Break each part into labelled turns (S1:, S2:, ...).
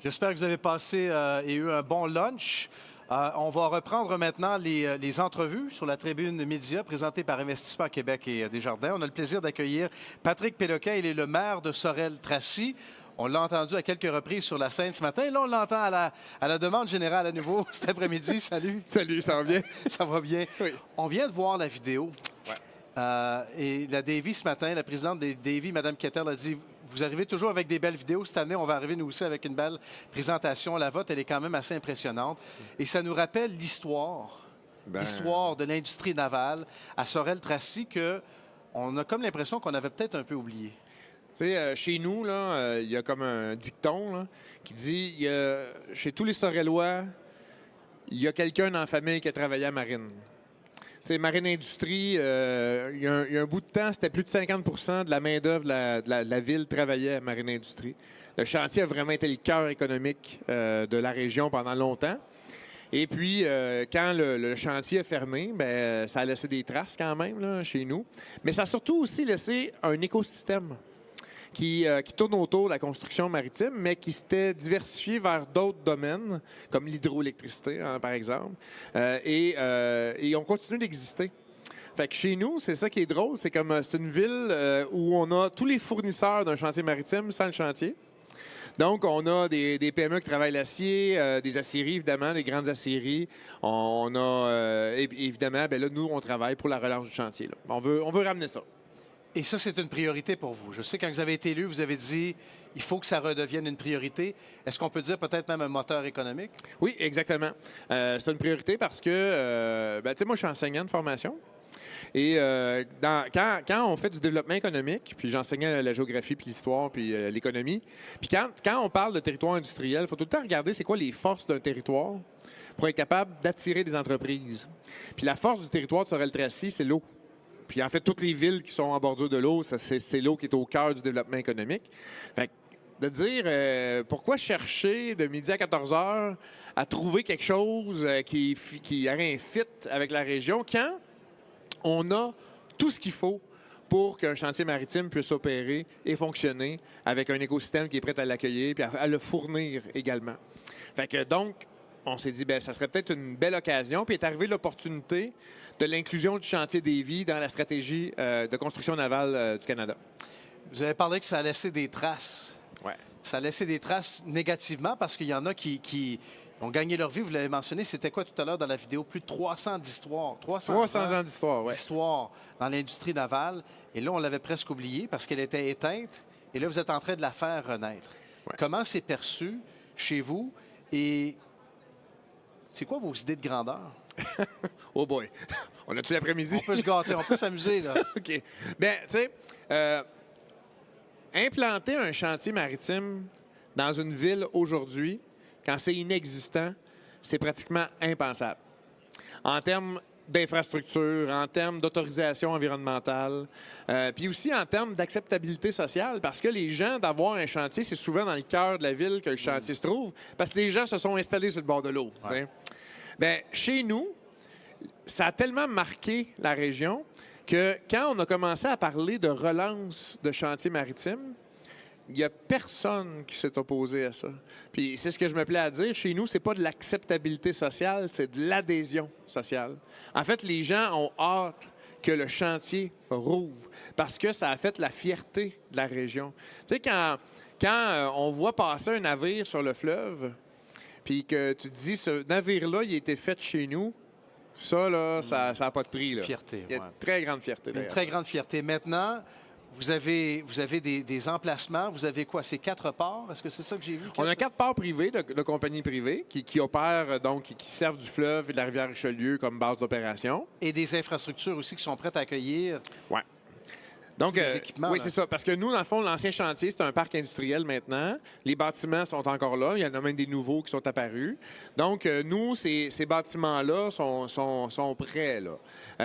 S1: J'espère que vous avez passé et eu un bon lunch. On va reprendre maintenant les entrevues sur la tribune média présentée par Investissement Québec et Desjardins. On a le plaisir d'accueillir Patrick Péloquin. Il est le maire de Sorel-Tracy. On l'a entendu à quelques reprises sur la scène ce matin. Là, on l'entend à la demande générale à nouveau cet après-midi. Salut.
S2: Salut, ça va bien?
S1: Ça va bien.
S2: Oui.
S1: On vient de voir la vidéo.
S2: Ouais.
S1: Et la Davy ce matin, la présidente des Davy, Mme Kettel, a dit vous arrivez toujours avec des belles vidéos. Cette année, on va arriver nous aussi avec une belle présentation. La vôtre, elle est quand même assez impressionnante. Et ça nous rappelle l'histoire de l'industrie navale à Sorel-Tracy que on a comme l'impression qu'on avait peut-être un peu oublié.
S2: Tu sais, chez nous, il y a comme un dicton là, qui dit chez tous les Sorellois, il y a quelqu'un dans la famille qui a travaillé à Marine. Tu sais, Marine Industrie, il y a un bout de temps, c'était plus de 50 de la main-d'œuvre de la ville travaillait à Marine Industrie. Le chantier a vraiment été le cœur économique de la région pendant longtemps. Et puis, quand le chantier a fermé, ben, ça a laissé des traces quand même là, chez nous. Mais ça a surtout aussi laissé un écosystème qui tourne autour de la construction maritime, mais qui s'était diversifié vers d'autres domaines, comme l'hydroélectricité, hein, par exemple, et on continue d'exister. Fait que chez nous, c'est ça qui est drôle, c'est une ville où on a tous les fournisseurs d'un chantier maritime sans le chantier. Donc, on a des PME qui travaillent l'acier, des aciéries, évidemment, des grandes aciéries. On a, évidemment, ben là, nous, on travaille pour la relance du chantier. Là. On veut ramener ça.
S1: Et ça, c'est une priorité pour vous. Je sais, quand vous avez été élu, vous avez dit il faut que ça redevienne une priorité. Est-ce qu'on peut dire peut-être même un moteur économique?
S2: Oui, exactement. C'est une priorité parce que, tu sais, moi, je suis enseignant de formation. Et quand on fait du développement économique, puis j'enseignais la géographie, puis l'histoire, puis l'économie, puis quand on parle de territoire industriel, il faut tout le temps regarder c'est quoi les forces d'un territoire pour être capable d'attirer des entreprises. Puis la force du territoire de Sorel-Tracy, c'est l'eau. Puis en fait, toutes les villes qui sont en bordure de l'eau, c'est l'eau qui est au cœur du développement économique. Fait que de dire pourquoi chercher de midi à 14 heures à trouver quelque chose qui aurait un fit avec la région quand on a tout ce qu'il faut pour qu'un chantier maritime puisse opérer et fonctionner avec un écosystème qui est prêt à l'accueillir et à le fournir également. Fait que donc, on s'est dit, ça serait peut-être une belle occasion. Puis est arrivée l'opportunité de l'inclusion du chantier Davy dans la stratégie de construction navale du Canada.
S1: Vous avez parlé que ça a laissé des traces.
S2: Ouais.
S1: Ça a laissé des traces négativement parce qu'il y en a qui ont gagné leur vie. Vous l'avez mentionné, c'était quoi tout à l'heure dans la vidéo? Plus de 300 d'histoires. 300
S2: ans d'histoire, oui.
S1: D'histoire dans l'industrie navale. Et là, on l'avait presque oublié parce qu'elle était éteinte. Et là, vous êtes en train de la faire renaître.
S2: Ouais.
S1: Comment c'est perçu chez vous? Et c'est quoi vos idées de grandeur?
S2: Oh boy! On a-tu l'après-midi?
S1: On peut se gâter, on peut s'amuser, là.
S2: OK. Bien, tu sais, implanter un chantier maritime dans une ville aujourd'hui, quand c'est inexistant, c'est pratiquement impensable. En termes d'infrastructure, en termes d'autorisation environnementale, puis aussi en termes d'acceptabilité sociale, parce que les gens, d'avoir un chantier, c'est souvent dans le cœur de la ville que le chantier se trouve, parce que les gens se sont installés sur le bord de l'eau.
S1: Ouais.
S2: Bien, chez nous, ça a tellement marqué la région que quand on a commencé à parler de relance de chantier maritime, il n'y a personne qui s'est opposé à ça. Puis c'est ce que je me plais à dire. Chez nous, c'est pas de l'acceptabilité sociale, c'est de l'adhésion sociale. En fait, les gens ont hâte que le chantier rouvre parce que ça a fait la fierté de la région. Tu sais, quand on voit passer un navire sur le fleuve, puis que tu te dis, ce navire-là, il a été fait chez nous, ça, là, ça n'a pas de prix. Là.
S1: Fierté,
S2: Il y a
S1: ouais.
S2: une très grande fierté.
S1: Une
S2: D'ailleurs.
S1: très grande fierté. Maintenant, vous avez des emplacements. Vous avez quoi? C'est 4 ports? Est-ce que c'est ça que j'ai vu?
S2: On a 4 ports privés de compagnies privées qui opèrent, donc, qui servent du fleuve et de la rivière Richelieu comme base d'opération.
S1: Et des infrastructures aussi qui sont prêtes à accueillir.
S2: Ouais. Donc,
S1: Les équipements,
S2: oui,
S1: là.
S2: c'est ça. Parce que nous, dans le fond, l'ancien chantier, c'est un parc industriel maintenant. Les bâtiments sont encore là. Il y en a même des nouveaux qui sont apparus. Donc, nous, ces bâtiments-là sont prêts. Là.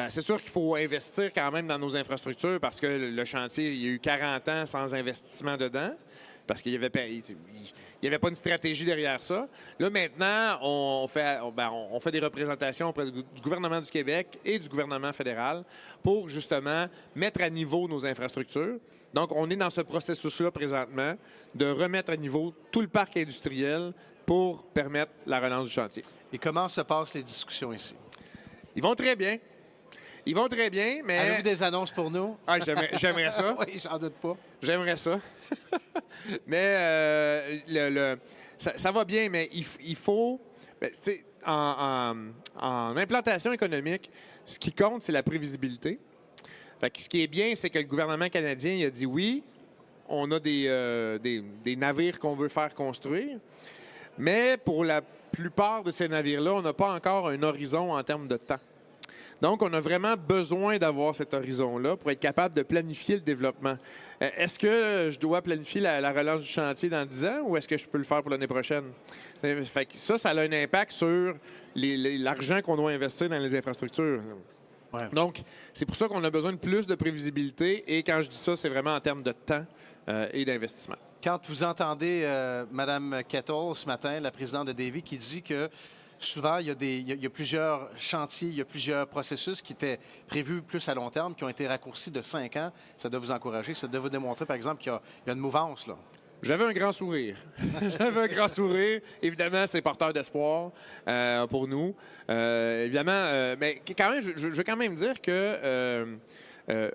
S2: C'est sûr qu'il faut investir quand même dans nos infrastructures parce que le chantier, il y a eu 40 ans sans investissement dedans. parce qu'il y avait, pas une stratégie derrière ça. Là, maintenant, on fait des représentations auprès du gouvernement du Québec et du gouvernement fédéral pour justement mettre à niveau nos infrastructures. Donc, on est dans ce processus-là présentement de remettre à niveau tout le parc industriel pour permettre la relance du chantier.
S1: Et comment se passent les discussions ici?
S2: Ils vont très bien. Ils vont très bien, mais...
S1: Avez-vous des annonces pour nous?
S2: Ah, j'aimerais ça.
S1: Oui, j'en doute pas.
S2: J'aimerais ça. Mais ça va bien, mais il faut... En implantation économique, ce qui compte, c'est la prévisibilité. Fait que ce qui est bien, c'est que le gouvernement canadien il a dit oui, on a des navires qu'on veut faire construire, mais pour la plupart de ces navires-là, on n'a pas encore un horizon en termes de temps. Donc, on a vraiment besoin d'avoir cet horizon-là pour être capable de planifier le développement. Est-ce que je dois planifier la relance du chantier dans 10 ans ou est-ce que je peux le faire pour l'année prochaine? Fait que ça a un impact sur l'argent qu'on doit investir dans les infrastructures.
S1: Ouais.
S2: Donc, c'est pour ça qu'on a besoin de plus de prévisibilité et quand je dis ça, c'est vraiment en termes de temps et d'investissement.
S1: Quand vous entendez Mme Kettle ce matin, la présidente de Davy, qui dit que souvent, il y a plusieurs chantiers, il y a plusieurs processus qui étaient prévus plus à long terme, qui ont été raccourcis de 5 ans, ça doit vous encourager, ça doit vous démontrer, par exemple, qu'il y a une mouvance, là.
S2: J'avais un grand sourire. J'avais un grand sourire. Évidemment, c'est porteur d'espoir pour nous. Évidemment, mais quand même, je veux quand même dire que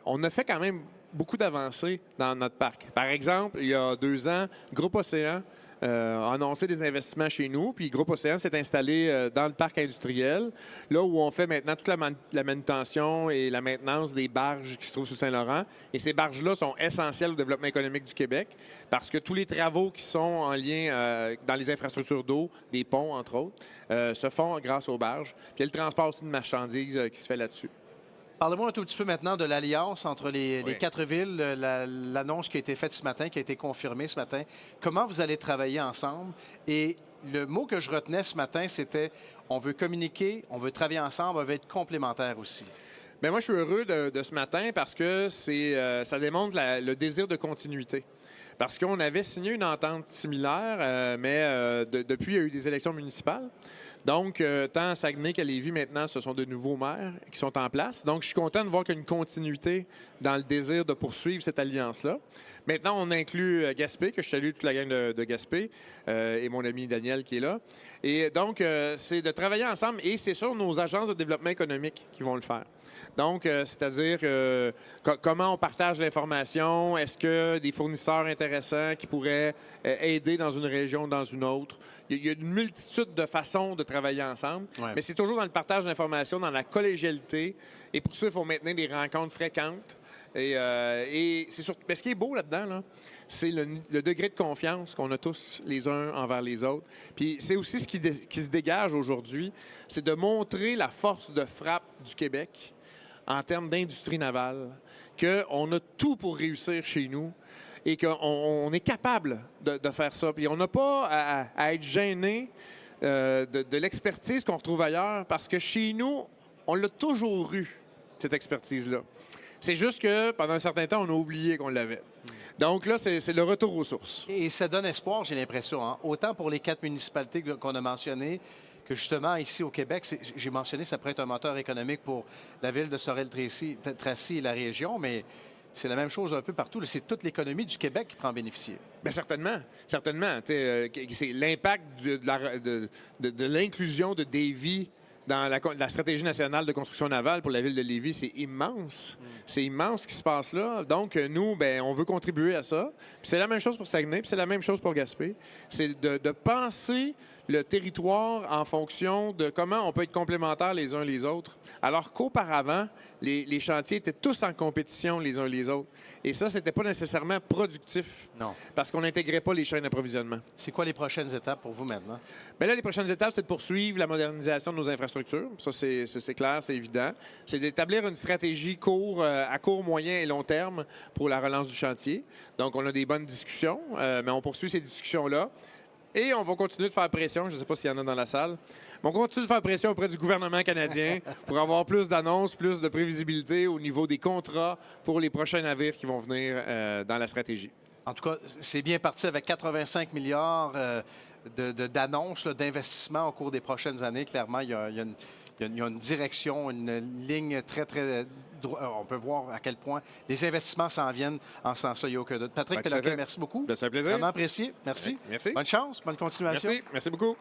S2: on a fait quand même beaucoup d'avancées dans notre parc. Par exemple, il y a 2 ans, Groupe Océan a annoncé des investissements chez nous, puis Groupe Océan s'est installé dans le parc industriel, là où on fait maintenant toute la manutention et la maintenance des barges qui se trouvent sur Saint-Laurent. Et ces barges-là sont essentielles au développement économique du Québec parce que tous les travaux qui sont en lien dans les infrastructures d'eau, des ponts entre autres, se font grâce aux barges. Puis il y a le transport aussi de marchandises qui se fait là-dessus.
S1: Parlez-moi un tout petit peu maintenant de l'alliance entre les
S2: Oui.
S1: 4 villes, l'annonce qui a été faite ce matin, qui a été confirmée ce matin. Comment vous allez travailler ensemble? Et le mot que je retenais ce matin, c'était on veut communiquer, on veut travailler ensemble, on veut être complémentaires aussi.
S2: Bien, moi, je suis heureux de ce matin parce que ça démontre le désir de continuité. Parce qu'on avait signé une entente similaire, mais depuis, il y a eu des élections municipales. Donc, tant à Saguenay qu'à Lévis, maintenant, ce sont de nouveaux maires qui sont en place. Donc, je suis content de voir qu'il y a une continuité dans le désir de poursuivre cette alliance-là. Maintenant, on inclut Gaspé, que je salue toute la gang de Gaspé, et mon ami Daniel qui est là. Et donc, c'est de travailler ensemble et c'est sur nos agences de développement économique qui vont le faire. Donc, c'est-à-dire comment on partage l'information, est-ce que des fournisseurs intéressants qui pourraient aider dans une région ou dans une autre. Il y a une multitude de façons de travailler ensemble,
S1: Ouais.
S2: mais c'est toujours dans le partage d'informations, dans la collégialité. Et pour ça, il faut maintenir des rencontres fréquentes. Et c'est surtout, mais ce qui est beau là-dedans, là, c'est le degré de confiance qu'on a tous les uns envers les autres. Puis c'est aussi ce qui se dégage aujourd'hui, c'est de montrer la force de frappe du Québec en termes d'industrie navale, qu'on a tout pour réussir chez nous et qu'on est capable de faire ça. Puis on n'a pas à être gêné de l'expertise qu'on retrouve ailleurs parce que chez nous, on l'a toujours eu, cette expertise-là. C'est juste que pendant un certain temps, on a oublié qu'on l'avait. Donc là, c'est le retour aux sources.
S1: Et ça donne espoir, j'ai l'impression, hein? Autant pour les 4 municipalités qu'on a mentionnées, que justement, ici au Québec, j'ai mentionné, ça pourrait être un moteur économique pour la ville de Sorel-Tracy et la région, mais c'est la même chose un peu partout. C'est toute l'économie du Québec qui prend en bénéficier.
S2: Bien, certainement. Certainement. C'est l'impact de l'inclusion de Davy dans la stratégie nationale de construction navale pour la ville de Lévis, c'est immense. C'est immense ce qui se passe là. Donc, nous, ben, on veut contribuer à ça. Puis c'est la même chose pour Saguenay, puis c'est la même chose pour Gaspé. C'est de penser le territoire en fonction de comment on peut être complémentaires les uns les autres. Alors qu'auparavant, les chantiers étaient tous en compétition les uns les autres. Et ça, c'était pas nécessairement productif.
S1: Non.
S2: Parce qu'on n'intégrait pas les chaînes d'approvisionnement.
S1: C'est quoi les prochaines étapes pour vous maintenant?
S2: Bien là, les prochaines étapes, c'est de poursuivre la modernisation de nos infrastructures. Ça, c'est clair, c'est évident. C'est d'établir une stratégie à court, moyen et long terme pour la relance du chantier. Donc, on a des bonnes discussions, mais on poursuit ces discussions-là. Et on va continuer de faire pression, je ne sais pas s'il y en a dans la salle, mais on continue de faire pression auprès du gouvernement canadien pour avoir plus d'annonces, plus de prévisibilité au niveau des contrats pour les prochains navires qui vont venir dans la stratégie.
S1: En tout cas, c'est bien parti avec 85 milliards d'annonces, d'investissements au cours des prochaines années. Clairement, il y a une direction, une ligne très, très droite. On peut voir à quel point les investissements s'en viennent en ce sens-là. Il n'y a aucun doute. Patrick
S2: Ben, tout à
S1: Péloquin,
S2: fait.
S1: merci beaucoup.
S2: Ben, ça fait plaisir.
S1: Vraiment apprécié. Merci.
S2: Merci.
S1: Bonne chance, bonne continuation.
S2: Merci beaucoup.